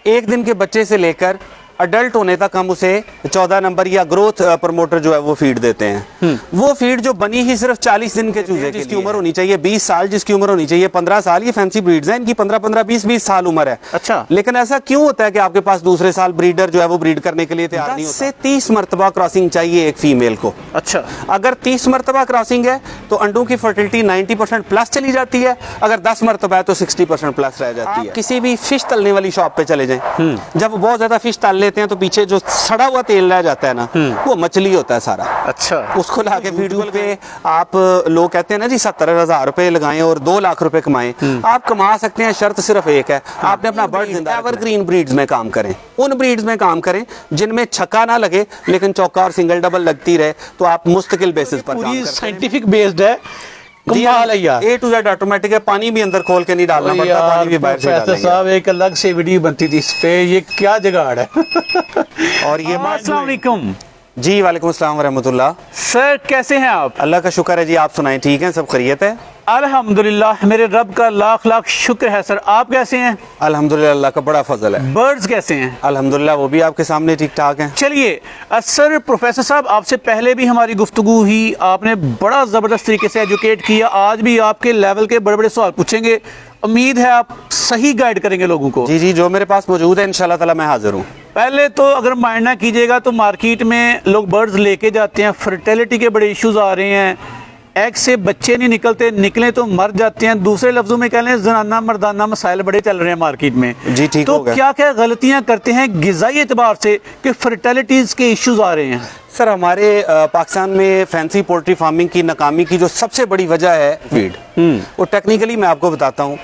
एक दिन के बच्चे से लेकर अडल्ट होने तक हम उसे 14 नंबर या ग्रोथ प्रमोटर जो है वो फीड देते हैं। वो फीड जो बनी ही सिर्फ 40 दिन के चूजे जिसकी उम्र होनी चाहिए 20 साल, जिसकी उम्र होनी चाहिए 15 साल, ये फैंसी ब्रीड्स हैं, इनकी 15-15, 20-20 साल उम्र है। अच्छा, लेकिन ऐसा क्यों होता है कि आपके पास दूसरे साल ब्रीडर जो है वो ब्रीड करने के लिए तैयार नहीं होता? 10 से 30 मरतबा क्रॉसिंग चाहिए एक फीमेल को। अच्छा, अगर 30 मरतबा क्रॉसिंग है तो अंडों की फर्टिलिटी 90% प्लस चली जाती है, अगर 10 मरतबा है तो 60% प्लस रह जाती है। किसी भी फिश तलने वाली शॉप पे चले जाएं, जब बहुत ज्यादा फिश तल लेते हैं तो पीछे जो सड़ा हुआ तेल रह जाता है ना, वो मछली होता है सारा। अच्छा, उसको लाके वीडियो पे आप लोग कहते हैं ना जी 70,000 रुपए लगाएं और 2 लाख रुपए कमाएं, आप कमा सकते हैं, शर्त सिर्फ एक है, आपने अपना बर्ड जिंदा एवरग्रीन ब्रीड्स में काम करें, उन ब्रीड्स में काम करें जिनमें छक्का ना लगे लेकिन चौका और सिंगल डबल लगती रहे, तो आप मुस्तकिल बेसिस पर पूरी साइंटिफिक बेस्ड है। कमाल है यार, A to Z ऑटोमेटिक है, पानी भी अंदर खोल के नहीं डालना पड़ता, पानी भी बाहर से डालना है। साहब एक अलग से वीडियो बनती थी इस पे, ये क्या जुगाड़ है। और ये अस्सलाम वालेकुम जी। वालेकुम अस्सलाम रहमतुल्लाह। सर कैसे हैं आप? अल्लाह का शुक्र है जी, आप सुनाएं, ठीक हैं, सब खैरियत है? अल्हम्दुलिल्लाह, मेरे रब का लाख लाख शुक्र है। सर आप कैसे हैं? अल्हम्दुलिल्लाह, अल्लाह का बड़ा फजल है। बर्ड्स कैसे हैं? अल्हम्दुलिल्लाह, वो भी आपके सामने ठीक ठाक हैं। चलिए सर, प्रोफेसर साहब आपसे पहले भी हमारी गुफ्तगू हुई, आपने बड़ा ज़बरदस्त तरीके से एजुकेट किया, आज भी आपके लेवल के बड़े बड़े सवाल पूछेंगे, उम्मीद है आप सही गाइड करेंगे लोगों को। जी जी, जो मेरे पास मौजूद है इंशाल्लाह ताला मैं हाजिर हूँ। पहले तो अगर माइंड ना कीजिएगा तो मार्केट में लोग बर्ड्स लेके जाते हैं, फर्टिलिटी के बड़े इश्यूज आ रहे हैं, एग से बच्चे नहीं निकलते, निकले तो मर जाते हैं, दूसरे लफ्जों में कह लें जनाना मर्दाना मसाइल बड़े चल रहे हैं मार्केट में। जी ठीक तो हो गया। क्या क्या गलतियां करते हैं गिज़ाई एतबार से कि फर्टिलिटीज के इश्यूज आ रहे हैं? सर, हमारे पाकिस्तान में फैंसी पोल्ट्री फार्मिंग की नाकामी की जो सबसे बड़ी वजह है फीड। वो टेक्निकली मैं आपको बताता हूँ,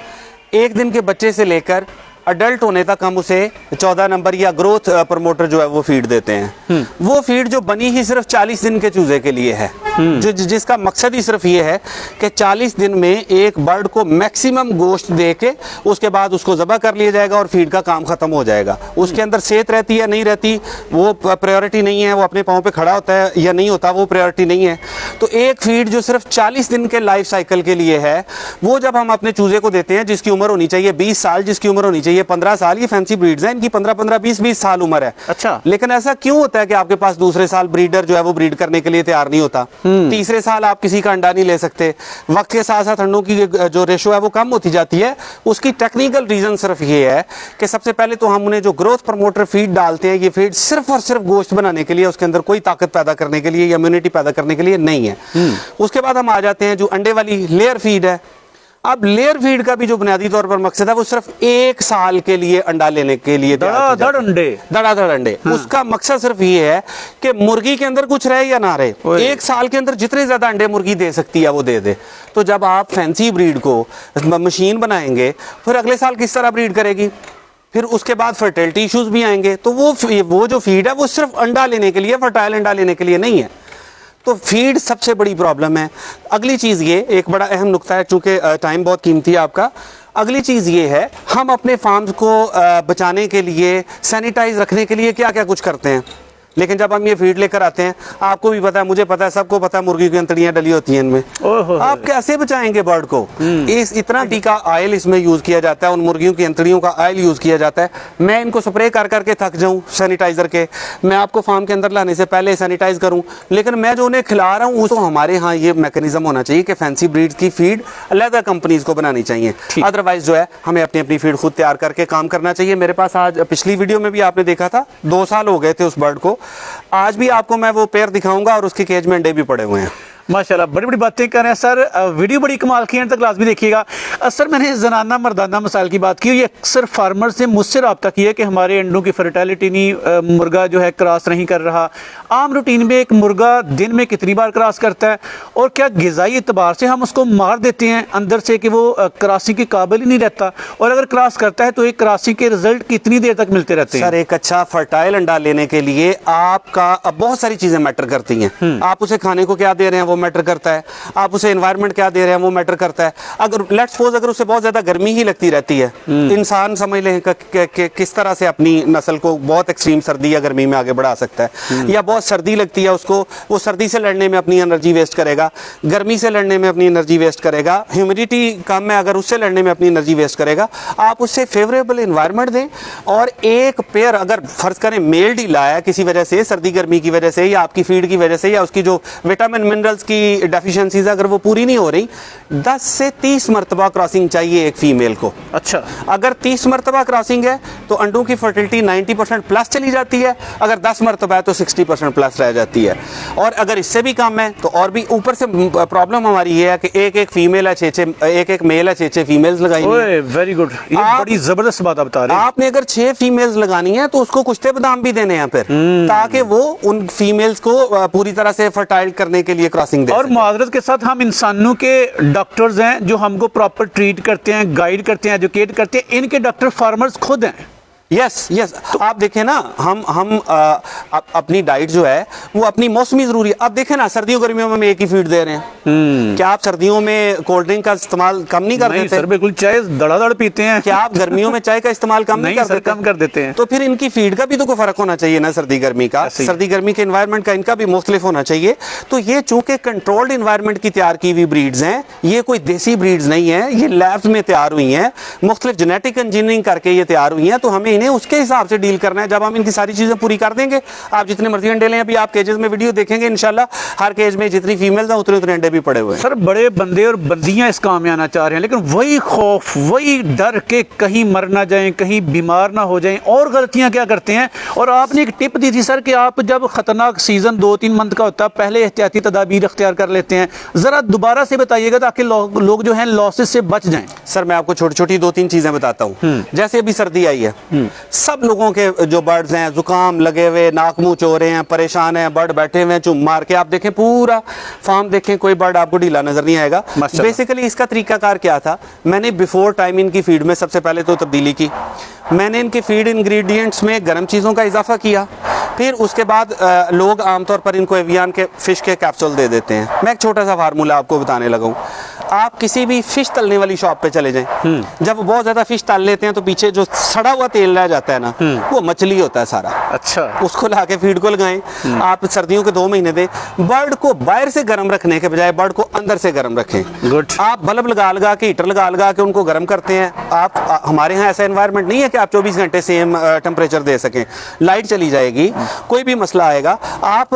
एक दिन के बच्चे से लेकर अडल्ट होने तक हम उसे 14 नंबर या ग्रोथ प्रमोटर जो है वो फीड देते हैं। वो फीड जो बनी ही सिर्फ 40 दिन के चूजे के लिए है, जिसका मकसद ही सिर्फ ये है कि 40 दिन में एक बर्ड को मैक्सिमम गोश्त दे के उसके बाद उसको ज़बह कर लिया जाएगा और फीड का काम ख़त्म हो जाएगा। उसके अंदर सेहत रहती है नहीं रहती वो प्रायोरिटी नहीं है, वो अपने पाँव पे खड़ा होता है या नहीं होता वो प्रायोरिटी नहीं है। तो एक फीड जो सिर्फ 40 दिन के लाइफ साइकिल के लिए है, वो जब हम अपने चूजे को देते हैं जिसकी उम्र होनी चाहिए 20 साल, जिसकी उम्र होनी चाहिए 15 साल, ये फैंसी ब्रीड्स हैं, इनकी 15-15, 20-20 साल उम्र है। अच्छा, लेकिन ऐसा क्यों होता है कि आपके पास दूसरे साल ब्रीडर जो है वो ब्रीड करने के लिए तैयार नहीं होता? तीसरे साल आप किसी का अंडा नहीं ले सकते, वक्त के साथ साथ अंडों की जो रेशो है वो कम होती जाती है। उसकी टेक्निकल रीजन सिर्फ ये है कि सबसे पहले तो हम उन्हें जो ग्रोथ प्रमोटर फीड डालते हैं, ये फीड सिर्फ और सिर्फ गोश्त बनाने के लिए, उसके अंदर कोई ताकत पैदा करने के लिए या इम्यूनिटी पैदा करने के लिए नहीं है। उसके बाद हम आ जाते हैं जो अंडे वाली लेयर फीड है। अब लेयर फीड का भी जो बुनियादी तौर पर मकसद है वो सिर्फ 1 साल के लिए अंडा लेने के लिए धड़ाधड़ अंडे। उसका मकसद सिर्फ ये है कि मुर्गी के अंदर कुछ रहे या ना रहे, 1 साल के अंदर जितने ज्यादा अंडे मुर्गी दे सकती है वो दे दे। तो जब आप फैंसी ब्रीड को मशीन बनाएंगे फिर अगले साल किस तरह ब्रीड करेगी, फिर उसके बाद फर्टिलिटी इश्यूज भी आएंगे। तो वो जो फीड है वो सिर्फ अंडा लेने के लिए, फर्टाइल अंडा लेने के लिए नहीं है। तो फीड सबसे बड़ी प्रॉब्लम है। अगली चीज़ ये एक बड़ा अहम नुक्ता है, चूंकि टाइम बहुत कीमती है आपका। अगली चीज़ ये है, हम अपने फार्म्स को बचाने के लिए, सैनिटाइज रखने के लिए क्या क्या कुछ करते हैं, लेकिन जब हम ये फीड लेकर आते हैं, आपको भी पता है, मुझे पता है, सबको पता है, मुर्गी की अंतड़ियां डली होती हैं इनमें। आप कैसे बचाएंगे बर्ड को? इतना टीका ऑयल इसमें यूज किया जाता है, उन मुर्गियों की अंतड़ियों का ऑयल यूज किया जाता है। मैं इनको स्प्रे कर करके थक जाऊं सैनिटाइजर के, मैं आपको फार्म के अंदर लाने से पहले सैनिटाइज करूं, लेकिन मैं जो उन्हें खिला रहा हूं उसको हमारे यहाँ ये मैकेनिज्म होना चाहिए कि फैंसी ब्रीड की फीड अलग कंपनीज को बनानी चाहिए। अदरवाइज जो है हमें अपनी अपनी फीड खुद तैयार करके काम करना चाहिए। मेरे पास आज पिछली वीडियो में भी आपने देखा था 2 साल हो गए थे उस बर्ड को। आज भी आपको मैं वो पेयर दिखाऊंगा और उसके केज में अंडे भी पड़े हुए हैं। माशाल्लाह, बड़ी बड़ी बातें कर रहे हैं सर। वीडियो बड़ी कमाल की है, तक लाजमी देखिएगा। सर, मैंने जनाना मर्दाना मसाइल की बात की, ये अक्सर फार्मर से मुझसे रब्ता किया कि हमारे अंडों की फर्टिलिटी नहीं, मुर्गा जो है क्रॉस नहीं कर रहा। आम रूटीन में एक मुर्गा दिन में कितनी बार क्रॉस करता है, और क्या गिज़ाई एतबार से हम उसको मार देते हैं अंदर से कि वो क्रॉसिंग के काबिल ही नहीं रहता, और अगर क्रॉस करता है तो एक क्रॉसिंग के रिजल्ट कितनी देर तक मिलते रहते हैं? सर, एक अच्छा फर्टाइल अंडा लेने के लिए आपका अब बहुत सारी चीजें मैटर करती हैं। आप उसे खाने को क्या दे रहे हैं, वो मैटर करता है, आप उसे एनवायरनमेंट क्या दे रहे हैं वो मैटर करता है। अगर लेट्स सपोज अगर उसे बहुत ज़्यादा गर्मी ही लगती रहती है, इंसान समझ लें कि किस तरह से अपनी नस्ल को बहुत एक्सट्रीम सर्दी या गर्मी में आगे बढ़ा सकता है, या बहुत सर्दी लगती है उसको, वो सर्दी से लड़ने में अपनी एनर्जी वेस्ट करेगा, गर्मी से लड़ने में अपनी एनर्जी वेस्ट करेगा, ह्यूमिडिटी कम है अगर उससे लड़ने में अपनी एनर्जी वेस्ट करेगा। आप उससे फेवरेबल एनवायरनमेंट दें, और एक पेयर अगर फर्ज करें मेल ढीला है किसी वजह से, सर्दी गर्मी की वजह से या आपकी फीड की वजह से या उसकी जो विटामिन मिनरल्स की डेफिशिएंसीज अगर वो पूरी नहीं हो रही, 10 से 30 मरतबा क्रॉसिंग चाहिए एक फीमेल को। अच्छा, अगर 30 मरतबा क्रॉसिंग है तो अंडों की फर्टिलिटी 90% प्लस चली जाती है, अगर 10 मरतबा है तो 60% प्लस रह जाती है, और अगर इससे भी कम है तो और भी ऊपर से प्रॉब्लम हमारी ये है कि एक फीमेल है, एक मेल है, 6 फीमेल्स लगाई। वेरी गुड, ये बड़ी जबरदस्त बात आप बता रहे हैं। आपने अगर 6 फीमेल्स लगानी है तो उसको कुश्ते बादाम भी देने हैं फिर, ताकि वो उन फीमेल्स को पूरी तरह से फर्टाइल करने के लिए क्रॉसिंग दे और सके। माजरत के साथ हम इंसानों के डॉक्टर्स हैं जो हमको प्रॉपर ट्रीट करते हैं, गाइड करते हैं, एजुकेट करते हैं, इनके डॉक्टर फार्मर्स खुद हैं। यस तो आप देखें ना, हम अपनी डाइट जो है वो अपनी मौसमी जरूरी है। आप देखें ना, सर्दियों गर्मियों में हम एक ही फीड दे रहे हैं। क्या आप सर्दियों में कोल्ड ड्रिंक का इस्तेमाल कम नहीं कर देते? सर बिल्कुल, चाय धड़ाधड़ पीते हैं। क्या आप गर्मियों में चाय का इस्तेमाल कम नहीं कर सर, देते? कम कर देते हैं। तो फिर इनकी फीड का भी तो कोई फर्क होना चाहिए ना, सर्दी गर्मी का, सर्दी गर्मी के एनवायरनमेंट का इनका भी मुख्तलिफ होना चाहिए। तो ये चूंकि कंट्रोल्ड इन्वायरमेंट की तैयार की हुई ब्रीड्स हैं, ये कोई देसी ब्रीड्स नहीं है, ये लैब्स में तैयार हुई हैं, मुख्तलिफ जेनेटिक इंजीनियरिंग करके ये तैयार हुई हैं। तो हमें इन्हें उसके हिसाब से डील करना है। जब हम इनकी सारी चीजें पूरी कर देंगे, आप जितने मर्जी अंडे लें, अभी आप केजेस में वीडियो देखेंगे इंशाल्लाह, हर केज में जितनी फीमेल्स हैं उतने अंडे भी पड़े हुए हैं। सर बड़े बंदे और बंदियां इस काम में आना चाह रहे हैं, लेकिन वही खौफ, वही डर के कहीं मर ना जाएं, कहीं बीमार ना हो जाएं, और गलतियां क्या करते हैं। और आपने एक टिप दी थी सर कि आप जब खतरनाक सीजन 2-3 मंथ का होता है, पहले एहतियाती तदाबीर अख्तियार कर लेते हैं। जरा दोबारा से बताइएगा ताकि लोग जो हैं लॉसेस से बच जाएं। सर मैं आपको छोटी छोटी 2-3 चीजें बताता हूँ। जैसे अभी सर्दी आई है, सब लोगों के जो बर्ड्स हैं जुकाम लगे हुए, नाक मुंह चो रहे हैं, परेशान हैं, बर्ड बैठे हुए हैं चुम मार के। आप देखें पूरा फार्म देखें, कोई बर्ड आपको ढीला नजर नहीं आएगा। बेसिकली इसका तरीकाकार क्या था, मैंने बिफोर टाइम इनकी फीड में सबसे पहले तो तब्दीली की। मैंने इनके फीड इंग्रेडिएंट्स में गर्म चीज़ों का इजाफा किया। फिर उसके बाद लोग आमतौर पर इनको एवियन के फिश के कैप्सूल दे देते हैं। मैं एक छोटा सा फार्मूला आपको बताने लगा हूँ। आप किसी भी फिश तलने वाली शॉप पे चले जाएं, जब वो बहुत ज़्यादा फिश तल लेते हैं तो पीछे जो सड़ा हुआ तेल रह जाता है ना, वो मछली होता है सारा। अच्छा, उसको ला के फीड को लगाएं। आप सर्दियों के 2 महीने दें। बर्ड को बाहर से गर्म रखने के बजाय बर्ड को अंदर से गर्म रखें। गुड। आप बल्ब लगा के, हीटर लगा के उनको गर्म करते हैं। आप हमारे यहाँ ऐसा एनवायरनमेंट नहीं है कि आप 24 घंटे सेम टेम्परेचर दे सकें। लाइट चली जाएगी, कोई भी मसला आएगा। आप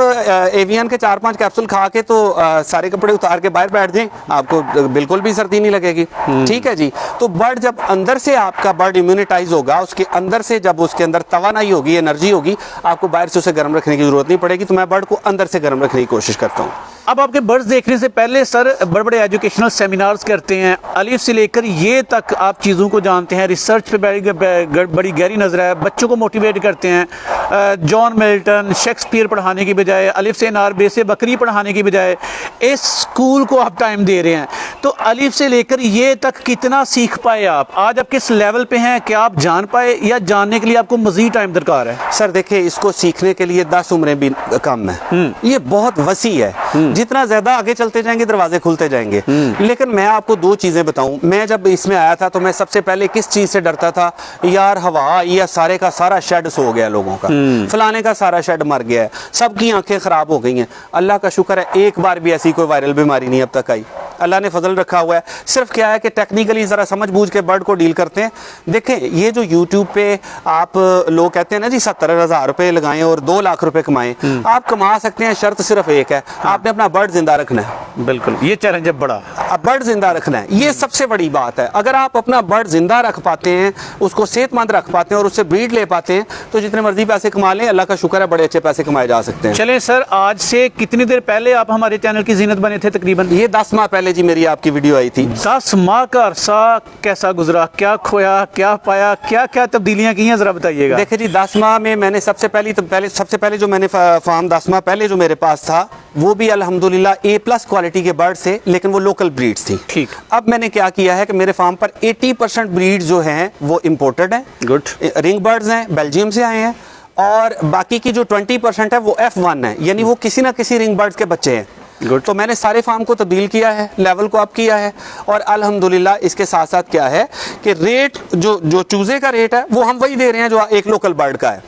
एवियन के 4-5 कैप्सूल खा के तो सारे कपड़े उतार के बाहर बैठ जाएं, आपको बिल्कुल भी सर्दी नहीं लगेगी। ठीक है जी। तो बर्ड जब अंदर से आपका बर्ड इम्यूनिटाइज होगा, उसके अंदर से जब उसके अंदर तवानाई होगी, एनर्जी होगी, आपको बाहर से उसे गर्म रखने की जरूरत नहीं पड़ेगी। तो मैं बर्ड को अंदर से गर्म रखने की कोशिश करता हूँ। अब आपके बर्ड्स देखने से पहले सर बड़े बड़े एजुकेशनल सेमिनार्स करते हैं, अलिफ से लेकर ये तक आप चीज़ों को जानते हैं, रिसर्च पे बड़ी गहरी नज़र है, बच्चों को मोटिवेट करते हैं। जॉन मिल्टन, शेक्सपियर पढ़ाने की बजाय, अलिफ से नार बे से बकरी पढ़ाने की बजाय इस स्कूल को आप टाइम दे रहे हैं। तो अलिफ से लेकर ये तक कितना सीख पाए आप? आज आप किस लेवल पे हैं? क्या आप जान पाए, या जानने के लिए आपको मजीद टाइम दरकार है? सर देखिए, इसको सीखने के लिए 10 उम्रें भी कम है। ये बहुत वसी है। जितना ज्यादा आगे चलते जाएंगे दरवाजे खुलते जाएंगे। लेकिन मैं आपको 2 चीजें बताऊं। मैं जब इसमें आया था तो मैं सबसे पहले किस चीज से डरता था, यार हवा, या सारे का सारा शेड सो गया लोगों का, फलाने का सारा शेड मर गया है, सबकी आंखें खराब हो गई हैं। अल्लाह का शुक्र है एक बार भी ऐसी कोई वायरल बीमारी नहीं अब तक आई। अल्लाह ने फजल रखा हुआ है। सिर्फ क्या है कि टेक्निकली जरा समझ बूझ के बर्ड को डील करते हैं। देखें, ये जो यूट्यूब पे आप लोग कहते हैं ना जी 70,000 रुपए लगाएं और 2 लाख रुपए कमाएं, आप कमा सकते हैं, शर्त सिर्फ एक है, आपने अपना बर्ड जिंदा रखना है। बिल्कुल, ये चैलेंज है बड़ा। बर्ड जिंदा रखना है, ये सबसे बड़ी बात है। अगर आप अपना बर्ड जिंदा रख पाते हैं, उसको सेहतमंद रख पाते हैं और उससे ब्रीड ले पाते हैं, तो जितने मर्जी पैसे कमा लें, अल्लाह का शुक्र है बड़े अच्छे पैसे कमाए जा सकते हैं। चलें सर, आज से कितनी देर पहले आप हमारे चैनल की जीनत बने थे? तकरीबन ये 10 माह पहले जी मेरी आपकी वीडियो आई थी। 10 माह का अरसा कैसा गुजरा? क्या खोया, क्या पाया, क्या क्या तब्दीलियां की हैं, जरा बताइएगा। देखिए जी, 10 माह में मैंने सबसे पहले जो मैंने फार्म 10 माह पहले जो मेरे पास था, वो भी अल्हम्दुलिल्लाह A+ क्वालिटी के बर्ड से, लेकिन वो लोकल ब्रीड्स थी। ठीक। अब मैंने क्या किया है कि मेरे फार्म पर 80% ब्रीड्स जो हैं वो इम्पोर्टेड हैं। गुड। रिंग बर्ड्स हैं, बेल्जियम से आए हैं, और बाकी की जो 20% है वो F1 है, यानी वो किसी ना किसी रिंग बर्ड्स के बच्चे हैं। Good. तो मैंने सारे फार्म को तब्दील किया है, लेवल को अप किया है, और अल्हम्दुलिल्लाह इसके साथ साथ क्या है कि रेट जो चूजे का रेट है वो हम वही दे रहे हैं जो एक लोकल बर्ड का है,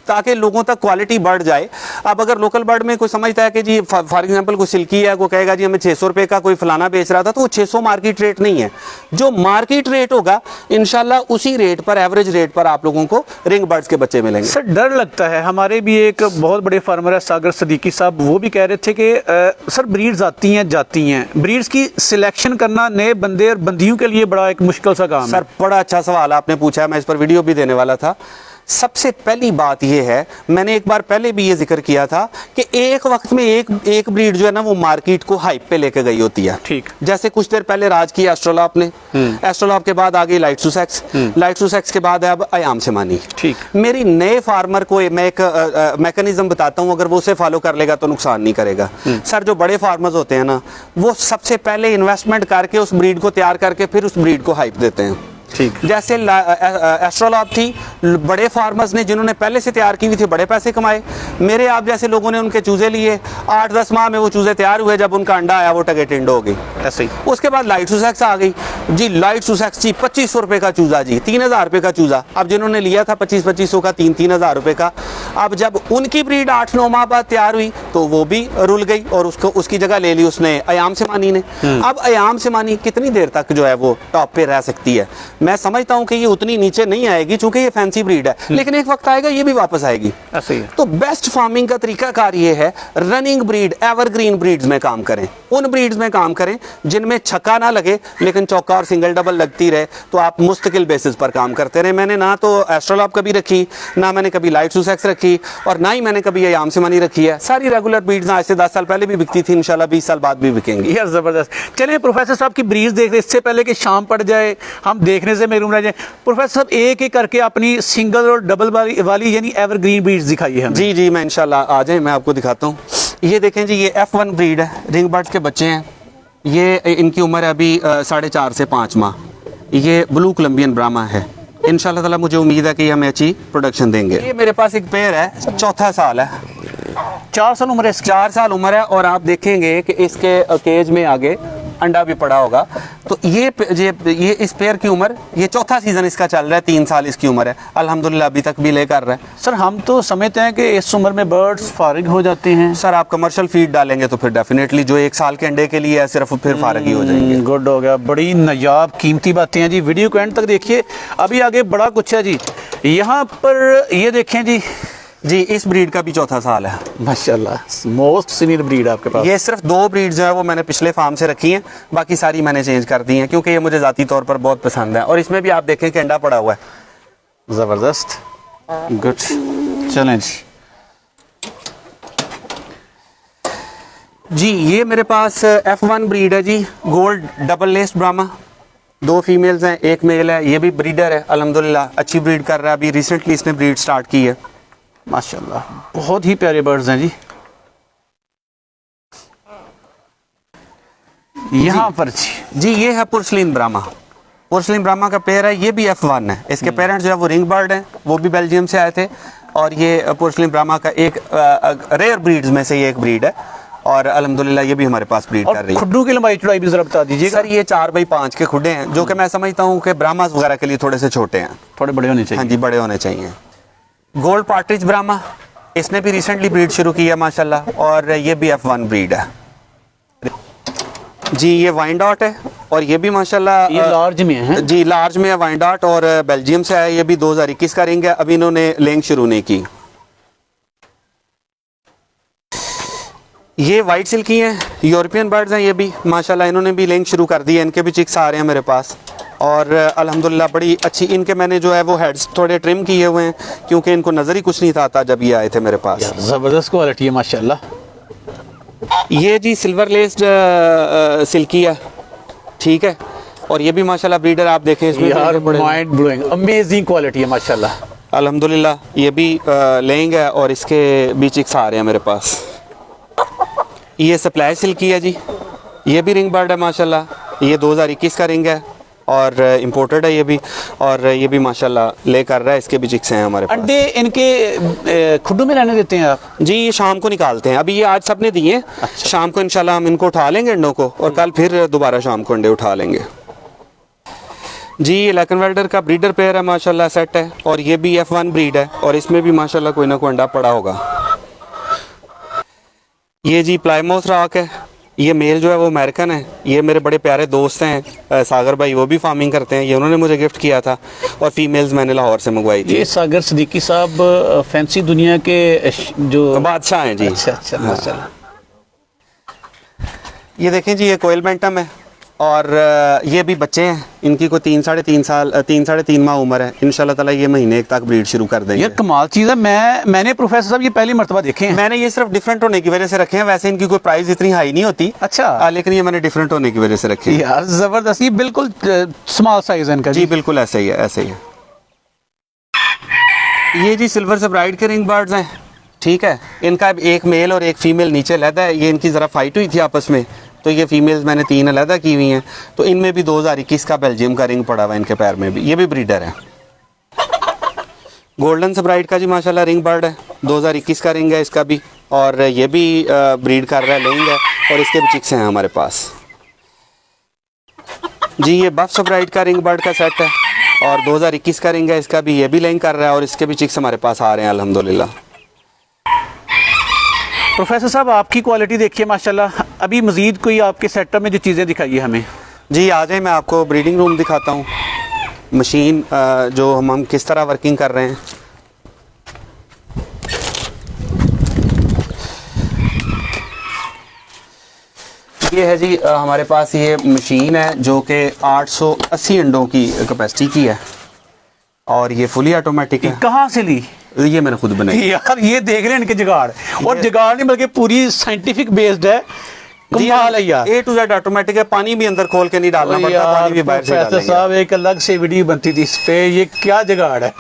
ताकि लोगों तक क्वालिटी बढ़ जाए। अब अगर लोकल बर्ड में कोई समझता है कि जी फॉर एग्जांपल कोई सिल्की है, कोई कहेगा जी हमें 600 रुपए का कोई फलाना बेच रहा था, तो वो 600 मार्केट रेट नहीं है। जो मार्केट रेट होगा इंशाल्लाह उसी रेट पर, एवरेज रेट पर आप लोगों को रिंग बर्ड्स के बच्चे मिलेंगे। सर डर लगता है, हमारे भी एक बहुत बड़े फार्मर है सागर सदीकी साहब, वो भी कह रहे थे कि सर ब्रीड्स आती हैं जाती हैं, ब्रीड्स की सिलेक्शन करना नए बंदे और बंदियों के लिए बड़ा एक मुश्किल सा काम है। सर बड़ा अच्छा सवाल आपने पूछा है, मैं इस पर वीडियो भी देने वाला था। सबसे पहली बात यह है, मैंने एक बार पहले भी ये जिक्र किया था कि एक वक्त में एक ब्रीड जो है ना वो मार्केट को हाइप पे लेके गई होती है। ठीक। जैसे कुछ देर पहले राज की एस्ट्रोलॉप ने, एस्ट्रोलॉप के बाद आ गई लाइट सुसेक्स, लाइट सुसेक्स के बाद है अब अयाम सेमानी। ठीक। मेरी नए फार्मर को मैं एक मैकेनिज्म बताता हूँ, अगर वो उसे फॉलो कर लेगा तो नुकसान नहीं करेगा। सर जो बड़े फार्मर्स होते हैं ना, वो सबसे पहले इन्वेस्टमेंट करके उस ब्रीड को तैयार करके फिर उस ब्रीड को हाइप देते हैं। ठीक। जैसे एस्ट्रोलॉप थी, बड़े फार्मर्स ने जिन्होंने पहले से तैयार की हुई थी बड़े पैसे कमाए। मेरे आप जैसे लोगों ने उनके चूजे लिए, 8-10 माह में वो चूजे तैयार हुए, जब उनका अंडा आया वो टगे टिंडो हो गई। ऐसे ही उसके बाद लाइट सुसेक्स आ गई जी, लाइट सुसेक्स जी 2500 रुपए का चूजा जी, 3000 रुपए का चूजा। अब जिन्होंने लिया था 2500 का, 3-3000 रुपए का, अब जब उनकी ब्रीड 8-9 माह बाद तैयार हुई तो वो भी रुल गई और उसकी जगह ले ली उसने अयाम सेमानी ने। अब अयाम सेमानी कितनी देर तक जो है वो टॉप पे रह सकती है? मैं समझता हूं कि ये उतनी नीचे नहीं आएगी क्योंकि ये फैंसी ब्रीड है, लेकिन एक वक्त आएगा ये भी वापस आएगी। ऐसे ही। तो बेस्ट फार्मिंग का तरीकाकार ये है, रनिंग ब्रीड, एवरग्रीन ब्रीड्स में काम करें, उन ब्रीड्स में काम करें जिनमें छक्का ना लगे लेकिन चौका और सिंगल डबल लगती रहे, तो आप मुस्तकिल बेसिस पर काम करते रहे। मैंने ना तो एस्ट्रोलॉप कभी रखी, ना मैंने कभी लाइट सुसेक्स रखी, और ना ही मैंने कभी अयाम सेमानी रखी है। सारी रेगुलर ब्रीड्स आज से 10 साल पहले भी बिकती थी, इंशाल्लाह 20 साल बाद भी बिकेंगी। यार जबरदस्त। चलिए प्रोफेसर साहब की ब्रीड्स देख रहे, इससे पहले कि शाम पड़ जाए हम देखने से महरूम रह जाए, प्रोफेसर साहब एक एक करके अपनी सिंगल और डबल वाली यानी एवरग्रीन ब्रीड्स दिखाइए हमें। जी जी, मैं इंशाल्लाह आ जाए, मैं आपको दिखाता हूँ। ये देखें जी, ये F1 ब्रीड है, रिंग बर्ड्स के बच्चे हैं। ये इनकी उम्र है अभी 4.5 से 5 माह। ये ब्लू कोलंबियन ब्राह्मा है। इंशाल्लाह ताला मुझे उम्मीद है कि हमें अच्छी प्रोडक्शन देंगे। ये मेरे पास एक पेयर है, चौथा साल है, 4 साल उम्र है इसकी। 4 साल उम्र है, और आप देखेंगे कि इसके केज में आगे अंडा भी पड़ा होगा। तो ये इस पेयर की उम्र, ये चौथा सीजन इसका चल रहा है, 3 साल इसकी उम्र है, अल्हम्दुलिल्लाह अभी तक भी ले कर रहा है। सर हम तो समझते हैं कि इस उम्र में बर्ड्स फारिग हो जाते हैं। सर आप कमर्शियल फीड डालेंगे तो फिर डेफिनेटली जो 1 साल के अंडे के लिए है सिर्फ, फिर फारग ही हो जाएंगे। गुड हो गया, बड़ी नायाब कीमती बातें हैं जी। वीडियो को एंड तक देखिए, अभी आगे बड़ा कुछ है जी। यहाँ पर ये देखें जी, इस ब्रीड का भी चौथा साल है, माशाल्लाह मोस्ट सीनियर ब्रीड आपके पास। ये सिर्फ 2 ब्रीड जो है वो मैंने पिछले फार्म से रखी हैं, बाकी सारी मैंने चेंज कर दी हैं क्योंकि ये मुझे ज़ाती तौर पर बहुत पसंद है। और इसमें भी आप देखें कि अंडा पड़ा हुआ है। ज़बरदस्त, गुड। चलें जी, ये मेरे पास F1 ब्रीड है जी, gold double laced Brahma. 2 females हैं, 1 मेल है। ये भी ब्रीडर है, अल्हम्दुलिल्लाह अच्छी ब्रीड कर रहा है। अभी रिसेंटली इसने ब्रीड स्टार्ट की है। माशाल्लाह बहुत ही प्यारे बर्ड्स हैं जी। यहाँ पर जी ये है पुर्सलिन ब्राह्मा। पुर्सलिन ब्राह्मा का पेयर है, ये भी F1 है। इसके पेरेंट्स जो है वो रिंग बर्ड हैं, वो भी बेल्जियम से आए थे। और ये पुर्सलिन ब्राह्मा का एक रेयर ब्रीड्स में से ये एक ब्रीड है, और अल्हम्दुलिल्लाह ये भी हमारे पास ब्रीड कर रही है। खुड्डू की लंबाई चौड़ाई भी जरा बता दीजिएगा। सर ये 4x5 के खुड्डे हैं, जो कि मैं समझता हूँ कि ब्राह्मास वगैरह के लिए थोड़े से छोटे हैं, थोड़े बड़े होने चाहिए। हाँ जी, बड़े होने चाहिए। गोल्ड पार्ट्रिज ब्राह्मा, इसने भी रिसेंटली ब्रीड शुरू की है माशाल्लाह, और ये भी F1 ब्रीड है जी। ये वाइनडॉट है, और ये भी माशाल्लाह ये लार्ज में है जी, लार्ज में है वाइनडॉट, और बेल्जियम से है। ये भी 2021 का रिंग है, अभी इन्होंने लेंग शुरू नहीं की। ये वाइट सिल्की हैं, यूरोपियन बर्ड्स हैं ये भी माशाल्लाह, इन्होंने भी लेंग शुरू कर दी है। इनके भी चिक्स आ रहे हैं मेरे पास, और अल्हम्दुलिल्लाह बड़ी अच्छी। इनके मैंने जो है वो हेड्स थोड़े ट्रिम किए हुए हैं क्योंकि इनको नज़र ही कुछ नहीं था आता जब ये आए थे मेरे पास। ज़बरदस्त क्वालिटी है माशाल्लाह। ये जी सिल्वर लेस्ड सिल्की है, ठीक है, और ये भी माशाल्लाह ब्रीडर आप देखें इसमें यार माइंड ब्लोइंग अमेजिंग क्वालिटी है माशाल्लाह। अल्हम्दुलिल्लाह ये भी लेंग है, और इसके भी चिक्स आ रहे हैं मेरे पास। ये सप्लाई सिल्की है जी, ये भी रिंग बर्ड है माशाल्लाह। ये 2021 का रिंग है, और इम्पोर्टेड है ये भी, और ये भी माशाल्लाह ले कर रहा है, इसके भी चिक्स हैं हमारे पास। अंडे इनके खुड्डों में रहने देते हैं आप? जी ये शाम को निकालते हैं, अभी ये आज सबने दिए। अच्छा। शाम को इंशाल्लाह हम इनको उठा लेंगे अंडों को, और कल फिर दोबारा शाम को अंडे उठा लेंगे। जी ये लैकन वेल्डर का ब्रीडर पेयर है, माशाल्लाह सेट है, और ये भी F1 ब्रीड है, और इसमें भी माशाल्लाह कोई ना कोई अंडा पड़ा होगा। ये जी प्लाईमाउथ रॉक है, ये मेल जो है वो अमेरिकन है। ये मेरे बड़े प्यारे दोस्त हैं सागर भाई, वो भी फार्मिंग करते हैं, ये उन्होंने मुझे गिफ्ट किया था, और फीमेल्स मैंने लाहौर से मंगवाई थी। ये सागर सिद्दीकी साहब फैंसी दुनिया के जो बादशाह हैं जी। अच्छा अच्छा माशाल्लाह। ये देखें जी, ये कोयल बैंटम है, और ये भी बच्चे हैं, इनकी कोई 3-3.5 माह उम्र है। इंशाल्लाह ताला ये महीने एक तक ब्रीड शुरू कर देंगे। ये कमाल चीज़ है। मैंने प्रोफेसर साहब ये पहली मरतबा देखे हैं। मैंने ये सिर्फ डिफरेंट होने की वजह से रखे हैं, वैसे इनकी कोई प्राइस इतनी हाई नहीं होती। अच्छा। लेकिन ये मैंने डिफरेंट होने की वजह से रखे हैं। यार जबरदस्त, ये बिल्कुल स्मॉल साइज है इनका। जी बिल्कुल ऐसे ही है, ऐसे ही है। ये जी सिल्वर सब्राइड के रिंग बर्ड्स हैं, ठीक है। इनका एक मेल और एक फीमेल नीचे अलहदा है। ये इनकी ज़रा फाइट हुई थी आपस में, तो ये फीमेल्स मैंने 3 अलहदा की हुई हैं। तो इनमें भी 2021 का बेल्जियम का रिंग पड़ा हुआ है इनके पैर में भी। ये भी ब्रीडर है। गोल्डन सब्राइड का जी माशाल्लाह रिंग बर्ड है, 2021 का रिंग है इसका भी, और ये भी ब्रीड कर रहा है, लेंग है, और इसके भी चिक्स हैं हमारे पास। जी ये बफ सब्राइड का रिंग बर्ड का सेट है, और 2021 का रिंग है इसका भी, ये भी लेंग कर रहा है, और इसके भी चिक्स हमारे पास आ रहे हैं अल्हम्दुलिल्लाह। प्रोफेसर साहब आपकी क्वालिटी देखिए माशाल्लाह। अभी मजीद कोई आपके सेटअप में जो चीज़ें दिखाइए हमें। जी आ जाए, मैं आपको ब्रीडिंग रूम दिखाता हूँ, मशीन जो हम किस तरह वर्किंग कर रहे हैं। ये है जी हमारे पास ये मशीन है जो कि 880 अंडों की कैपेसिटी की है, और ये फुली ऑटोमेटिक है। कहाँ से ली? ये मैंने खुद बनाई। यार ये देख रहे हैं इनके जुगाड़, और जुगाड़ नहीं बल्कि पूरी साइंटिफिक बेस्ड है। कमाल है यार। A to Z ऑटोमेटिक है, पानी भी अंदर खोल के नहीं डालना पड़ता, पानी भी बाहर से डालेंगे। साहब एक अलग से वीडियो बनती थी इस पे, ये क्या जुगाड़ है।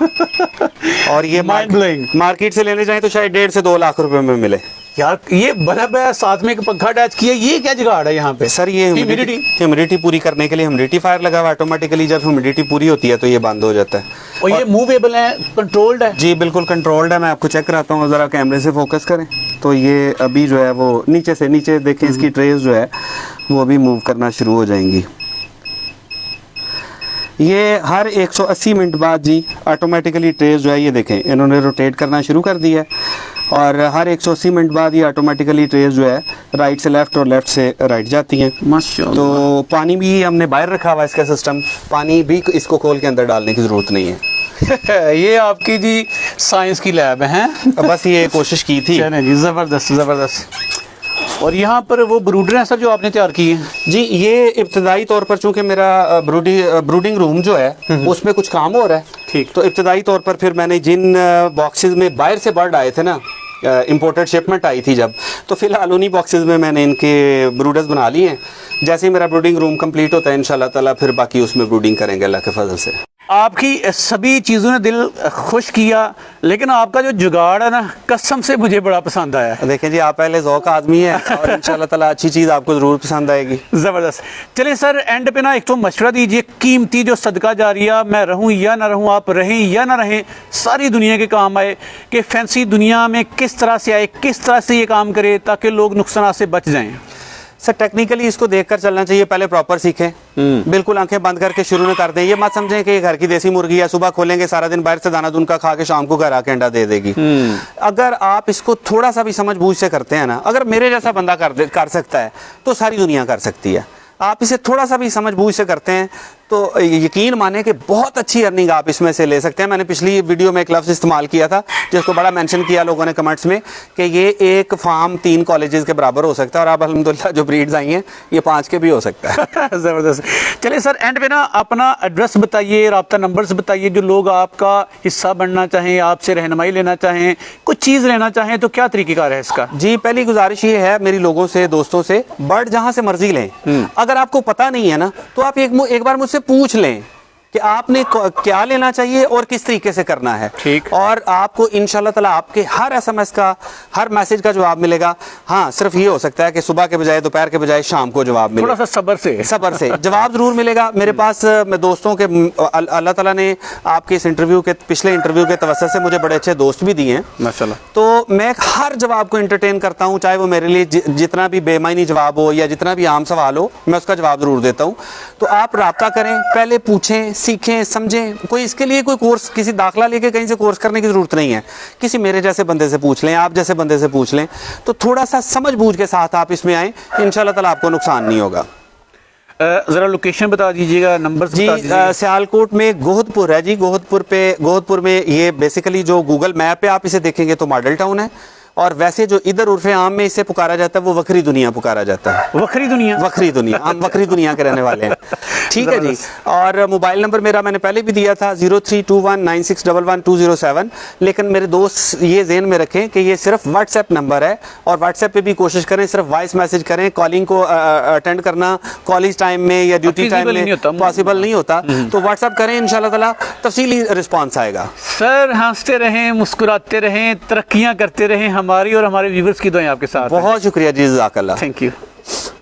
और ये माइंड ब्लोइंग। मार्केट से लेने जाए तो शायद 1.5 से 2 लाख रुपए में मिले। यार ये बल्ब है, साथ में एक पंखा अटैच किया, ये क्या जुगाड़ है यहाँ पे? सर ये ह्यूमिडिटी पूरी करने के लिए ह्यूमिडिटीफायर लगा हुआ ऑटोमेटिकली, जब ह्यूमिडिटी पूरी होती है तो ये बंद हो जाता है। और ये मूवेबल है, कंट्रोल्ड है? जी बिल्कुल कंट्रोल्ड है। मैं आपको चेक कराता हूँ, ज़रा कैमरे से फोकस करें तो ये अभी जो है वो नीचे देखें, इसकी ट्रेस जो है वो अभी मूव करना शुरू हो जाएंगी। ये हर 180 मिनट बाद जी ऑटोमेटिकली ट्रेस जो है ये देखें इन्होंने रोटेट करना शुरू कर दिया है, और हर 180 मिनट बाद ये ऑटोमेटिकली ट्रेस जो है राइट से लेफ़्ट और लेफ़्ट से राइट जाती हैं। माशाल्लाह। तो पानी भी हमने बाहर रखा हुआ है इसका सिस्टम, पानी भी इसको खोल के अंदर डालने की ज़रूरत नहीं है। ये आपकी जी साइंस की लैब है। बस ये कोशिश की थी। जी ज़बरदस्त ज़बरदस्त। और यहाँ पर वो ब्रूडर हैं सर जो आपने तैयार किए हैं? जी ये इब्तदाई तौर पर, चूँकि मेरा ब्रूडिंग रूम जो है उसमें कुछ काम हो रहा है, ठीक। तो इब्तदाई तौर पर फिर मैंने जिन बॉक्सेस में बाहर से बर्ड आए थे ना, इंपोर्टेड शिपमेंट आई थी जब, तो फिलहाल उन्हीं बॉक्सेस में मैंने इनके ब्रूडर्स बना लिए हैं। जैसे ही मेरा ब्रूडिंग रूम कंप्लीट होता है इंशाल्लाह ताला फिर बाकी उसमें ब्रूडिंग करेंगे अल्लाह के फजल से। आपकी सभी चीज़ों ने दिल खुश किया, लेकिन आपका जो जुगाड़ है ना, कसम से मुझे बड़ा पसंद आया है। देखें जी आप पहले ज़ौक़ आदमी है, और इंशाल्लाह ताला अच्छी चीज़ आपको ज़रूर पसंद आएगी। ज़बरदस्त। चलिए सर एंड पे ना एक तो मशवरा दीजिए, कीमती जो सदका जारिया, मैं रहूं या ना रहूं, आप रहें या ना रहें, सारी दुनिया के काम आए, कि फैंसी दुनिया में किस तरह से आए, किस तरह से ये काम करे ताकि लोग नुकसान से बच जाएं। सर टेक्निकली इसको देखकर चलना चाहिए, पहले प्रॉपर सीखें। बिल्कुल आंखें बंद करके शुरू न कर दें। ये मत समझें कि ये घर की देसी मुर्गी है, सुबह खोलेंगे सारा दिन बाहर से दाना दुनका खा के शाम को घर आके अंडा दे देगी। अगर आप इसको थोड़ा सा भी समझ बूझ से करते हैं ना, अगर मेरे जैसा बंदा कर सकता है तो सारी दुनिया कर सकती है। आप इसे थोड़ा सा भी समझ बूझ से करते हैं तो यकीन माने कि बहुत अच्छी अर्निंग आप इसमें से ले सकते हैं। मैंने पिछली वीडियो में एक लफ्ज़ इस्तेमाल किया था जिसको बड़ा मेंशन किया लोगों ने कमेंट्स में, कि ये एक फार्म 3 कॉलेजेस के बराबर हो सकता है, और अब अल्हम्दुलिल्लाह जो ब्रीड्स आई हैं ये 5 के भी हो सकता है। ज़बरदस्त। चलिए सर एंड पे ना अपना एड्रेस बताइए, राब्ता नंबर्स बताइए, जो लोग आपका हिस्सा बनना चाहें, आपसे रहनुमाई लेना चाहें, कुछ चीज़ लेना चाहें तो क्या तरीक़ेकार है इसका? जी पहली गुजारिश ये है मेरी लोगों से, दोस्तों से, बर्ड जहाँ से मर्जी लें, अगर आपको पता नहीं है ना तो आप एक बार मुझसे पूछ लें कि आपने क्या लेना चाहिए और किस तरीके से करना है। ठीक। और आपको इंशाल्लाह ताला आपके हर SMS का, हर मैसेज का जवाब मिलेगा। हाँ, सिर्फ ये हो सकता है कि सुबह के बजाय, दोपहर के बजाय शाम को जवाब मिले। थोड़ा सा सब्र से जवाब जरूर मिलेगा। मेरे पास मैं दोस्तों के अल्लाह ताला ने आपके इस इंटरव्यू के, पिछले इंटरव्यू के तवज्जो से मुझे बड़े अच्छे दोस्त भी दिए हैं माशाल्लाह। तो मैं हर जवाब को एंटरटेन करता हूं, चाहे वो मेरे लिए जितना भी बेमायनी जवाब हो या जितना भी आम सवाल हो, मैं उसका जवाब जरूर देता हूं। तो आप राब्ता करें, पहले पूछें, सीखें, समझें। कोई इसके लिए कोई कोर्स, किसी दाखला लेके कहीं से कोर्स करने की जरूरत नहीं है। किसी मेरे जैसे बंदे से पूछ लें, आप जैसे बंदे से पूछ लें, तो थोड़ा सा समझ बूझ के साथ आप इसमें आए, इंशाल्लाह ताला आपको नुकसान नहीं होगा। जरा लोकेशन बता दीजिएगा, नंबर जी। सियालकोट में गोहदपुर है जी। गोहदपुर में ये बेसिकली जो गूगल मैप पे आप इसे देखेंगे तो मॉडल टाउन है, और वैसे जो इधर उर्फे आम में इसे पुकारा जाता है वो वखरी दुनिया पुकारा जाता है। वखरी दुनिया, वखरी दुनिया, हम वखरी दुनिया के रहने वाले हैं। ठीक है जी। और मोबाइल नंबर मेरा मैंने पहले भी दिया था 032196111207, लेकिन मेरे दोस्त ये ज़हन में रखें कि ये सिर्फ व्हाट्सएप नंबर है, और व्हाट्सएप पे भी कोशिश करें सिर्फ वॉइस मैसेज करें। कॉलिंग को अटेंड करना कॉलेज टाइम में या ड्यूटी टाइम में पॉसिबल नहीं होता, तो व्हाट्सएप करें, इंशाल्लाह ताला तफसीली रिस्पॉन्स आएगा। सर हंसते रहें, मुस्कुराते रहें, तरक्कियां करते रहें। हमारी और हमारे व्यूवर्स की दुआएं आपके साथ। बहुत शुक्रिया जी, जज़ाकल्लाह। Thank you.